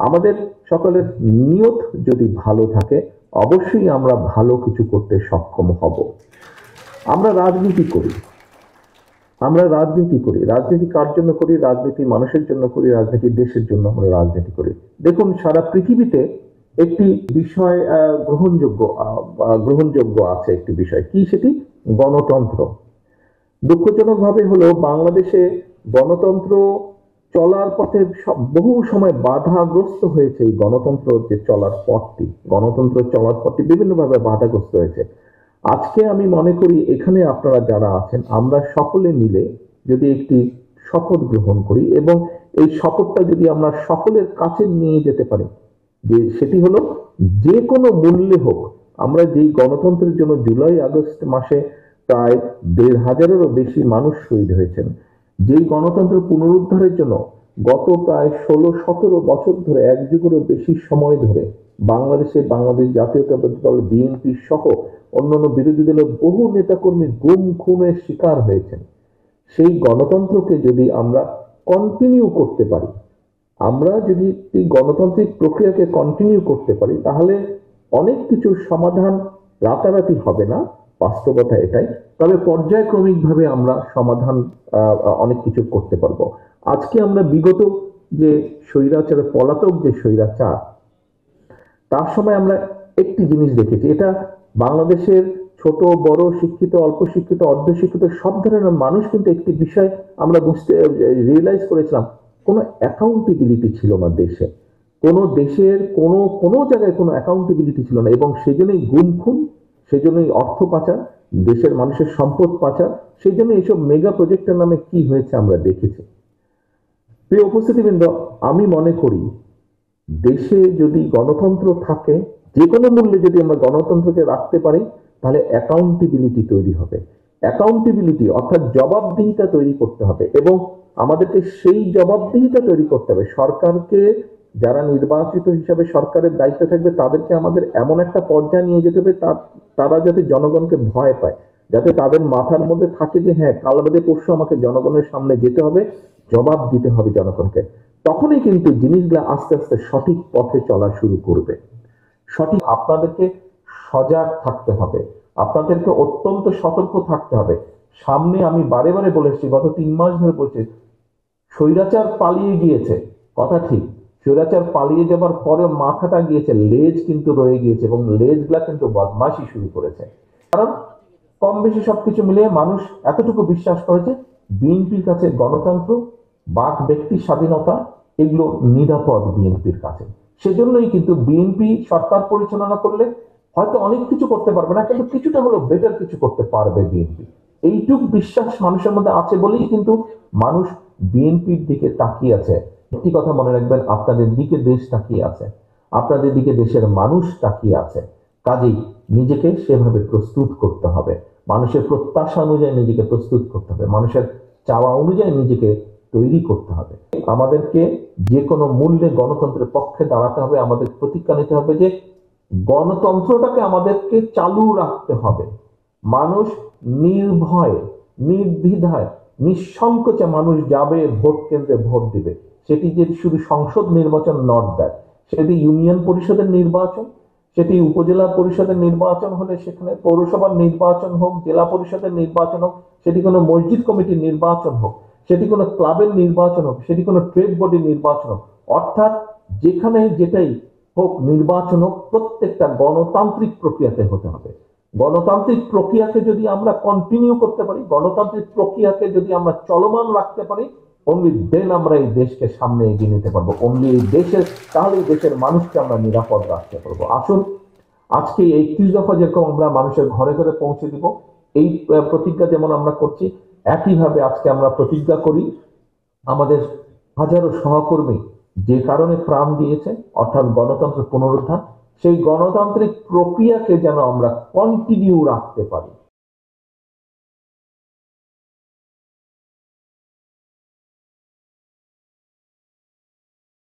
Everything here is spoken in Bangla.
আমাদের সকলের নিয়ত যদি ভালো থাকে, অবশ্যই আমরা ভালো কিছু করতে সক্ষম হব। আমরা রাজনীতি করি, রাজনীতি কার জন্য করি? রাজনীতি মানুষের জন্য করি, রাজনীতি দেশের জন্য আমরা রাজনীতি করি। দেখুন, সারা পৃথিবীতে একটি বিষয় গ্রহণযোগ্য আছে, একটি বিষয় কি, সেটি গণতন্ত্র। দুঃখজনক ভাবে হলো বাংলাদেশে গণতন্ত্র চলার পথে বহু সময় বাধাগ্রস্ত হয়েছে। এই গণতন্ত্র যে চলার পথটি বিভিন্নভাবে বাধাগ্রস্ত হয়েছে। আজকে আমি মনে করি এখানে আপনারা যারা আছেন, আমরা সকলে মিলে যদি একটি শপথ গ্রহণ করি এবং এই শপথটা যদি আমরা সকলের কাছে নিয়ে যেতে পারি, যে সেটি হলো যে কোনো মূল্যে হোক, আমরা যেই গণতন্ত্রের জন্য জুলাই আগস্ট মাসে প্রায় ১,৫০০-এরও বেশি মানুষ শহীদ হয়েছেন, যেই গণতন্ত্র পুনরুদ্ধারের জন্য গত প্রায় ১৬-১৭ বছর ধরে, এক যুগেরও বেশি সময় ধরে বাংলাদেশ জাতীয়তাবাদী দল বিএনপি সহ অন্যান্য বিরোধী দলের বহু নেতাকর্মী গুম খুনের শিকার হয়েছেন, সেই গণতন্ত্রকে যদি আমরা কন্টিনিউ করতে পারি, আমরা যদি এই গণতান্ত্রিক প্রক্রিয়াকে কন্টিনিউ করতে পারি, তাহলে অনেক কিছুর সমাধান রাতারাতি হবে না, বাস্তবতা এটাই। তবে পর্যায়ক্রমিকভাবে আমরা সমাধান অনেক কিছু করতে পারবো। আজকে আমরা বিগত যে স্বৈরাচারের পলাতক যে স্বৈরাচার, তার সময় আমরা একটি জিনিস দেখেছি, এটা বাংলাদেশের ছোট বড়, শিক্ষিত অল্প শিক্ষিত অর্ধশিক্ষিত সব ধরনের মানুষ কিন্তু একটি বিষয় আমরা রিয়েলাইজ করেছিলাম, কোনো অ্যাকাউন্টেবিলিটি ছিল না দেশে, দেশের কোনো জায়গায় কোনো অ্যাকাউন্টেবিলিটি ছিল না, এবং সেজন্যই গুম খুন, সেজন্যই অর্থ পাচার, দেশের মানুষের সম্পদ পাচার, সেই জন্য এইসব মেগা প্রজেক্টের নামে কি হয়েছে আমরা দেখেছি। প্রিয় উপস্থিতিবৃন্দ, আমি মনে করি দেশে যদি গণতন্ত্র থাকে, যে কোনো মূল্যে যদি আমরা গণতন্ত্রকে রাখতে পারি, তাহলে অ্যাকাউন্টেবিলিটি তৈরি হবে। অ্যাকাউন্টেবিলিটি অর্থাৎ জবাবদিহিতা তৈরি করতে হবে, এবং আমাদেরকে সেই জবাবদিহিতা তৈরি করতে হবে। সরকারকে, যারা নির্বাচিত হিসাবে সরকারের দায়িত্ব থাকবে, তাদেরকে আমাদের এমন একটা পর্যায়ে নিয়ে যেতে হবে তারা যাতে জনগণকে ভয় পায়, যাতে তাদের মাথার মধ্যে থাকে যে হ্যাঁ, কাল বাদে পরশু আমাকে জনগণের সামনে যেতে হবে, জবাব দিতে হবে জনগণকে। তখনই কিন্তু জিনিসগুলো আস্তে আস্তে সঠিক পথে চলা শুরু করবে। আপনাদেরকে সজাগ থাকতে হবে, আপনাদেরকে অত্যন্ত সতর্ক থাকতে হবে। সামনে আমি বারে বারে বলেছি, গত ৩ মাস ধরে বলছি, স্বৈরাচার পালিয়ে গিয়েছে, কথা ঠিক, স্বৈরাচার পালিয়ে যাবার পরে মাথাটা গিয়েছে, লেজ কিন্তু রয়ে গিয়েছে, এবং লেজগুলা কিন্তু বদমাশি শুরু করেছে। কারণ কম বেশি সবকিছু মিলিয়ে মানুষ এতটুকু বিশ্বাস করেছে বিএনপির কাছে গণতন্ত্র, বাক ব্যক্তি স্বাধীনতা, এগুলো নিরাপদ বিএনপির কাছে। সেজন্যই কিন্তু বিএনপি সরকার পরিচালনা করলে হয়তো অনেক কিছু করতে পারবে না, কিন্তু কিছুটা হলো বেটার কিছু করতে পারবে বিএনপি। এইটুক বিশ্বাস মানুষের মধ্যে আছে বলেই কিন্তু মানুষ বিএনপির দিকে তাকিয়ে আছে। একটি কথা মনে রাখবেন, আপনাদের দিকে দেশ তাকিয়ে আছে, আপনাদের দিকে দেশের মানুষ তাকিয়ে আছে। কাজেই নিজেকে সেভাবে প্রস্তুত করতে হবে, মানুষের প্রত্যাশা অনুযায়ী নিজেকে প্রস্তুত করতে হবে, মানুষের চাওয়া অনুযায়ী নিজেকে তৈরি করতে হবে। আমাদেরকে যে কোনো মূল্যে গণতন্ত্রের পক্ষে দাঁড়াতে হবে, আমাদের প্রতিজ্ঞা নিতে হবে যে গণতন্ত্রটাকে আমাদেরকে চালু রাখতে হবে। মানুষ নির্ভয়ে, নির্দ্বিধায়, নিঃসংকোচে মানুষ যাবে ভোট কেন্দ্রে ভোট দিবে। সেটি যে শুধু সংসদ নির্বাচন নট দ্যাট, সেটি ইউনিয়ন পরিষদের নির্বাচন, সেটি উপজেলা পরিষদের নির্বাচন হলে, সেখানে পৌরসভার নির্বাচন হোক, জেলা পরিষদের নির্বাচন হোক, সেটি কোনো মসজিদ কমিটির নির্বাচন হোক, সেটি কোনো ক্লাবের নির্বাচন হোক, সেটি কোনো ট্রেড বডির নির্বাচন হোক, অর্থাৎ যেখানে যেটাই হোক নির্বাচন হোক, প্রত্যেকটা গণতান্ত্রিক প্রক্রিয়াতে হতে হবে। গণতান্ত্রিক প্রক্রিয়াকে যদি আমরা কন্টিনিউ করতে পারি, গণতান্ত্রিক প্রক্রিয়াকে যদি আমরা চলমান রাখতে পারি, অনলি দেন আমরা এই দেশকে সামনে এগিয়ে নিতে পারবো, অনলি এই দেশের, তাহলে এই দেশের মানুষকে আমরা নিরাপদ রাখতে পারবো। আসুন আজকে এই ৩০ দফা যেরকম আমরা মানুষের ঘরে ঘরে পৌঁছে দিব, এই প্রতিজ্ঞা যেমন আমরা করছি, একইভাবে আজকে আমরা প্রতিজ্ঞা করি আমাদের হাজারো সহকর্মী যে কারণে প্রাণ দিয়েছে, অর্থাৎ গণতন্ত্র পুনরুদ্ধার, সেই গণতান্ত্রিক প্রক্রিয়াকে যেন আমরা কন্টিনিউ রাখতে পারি।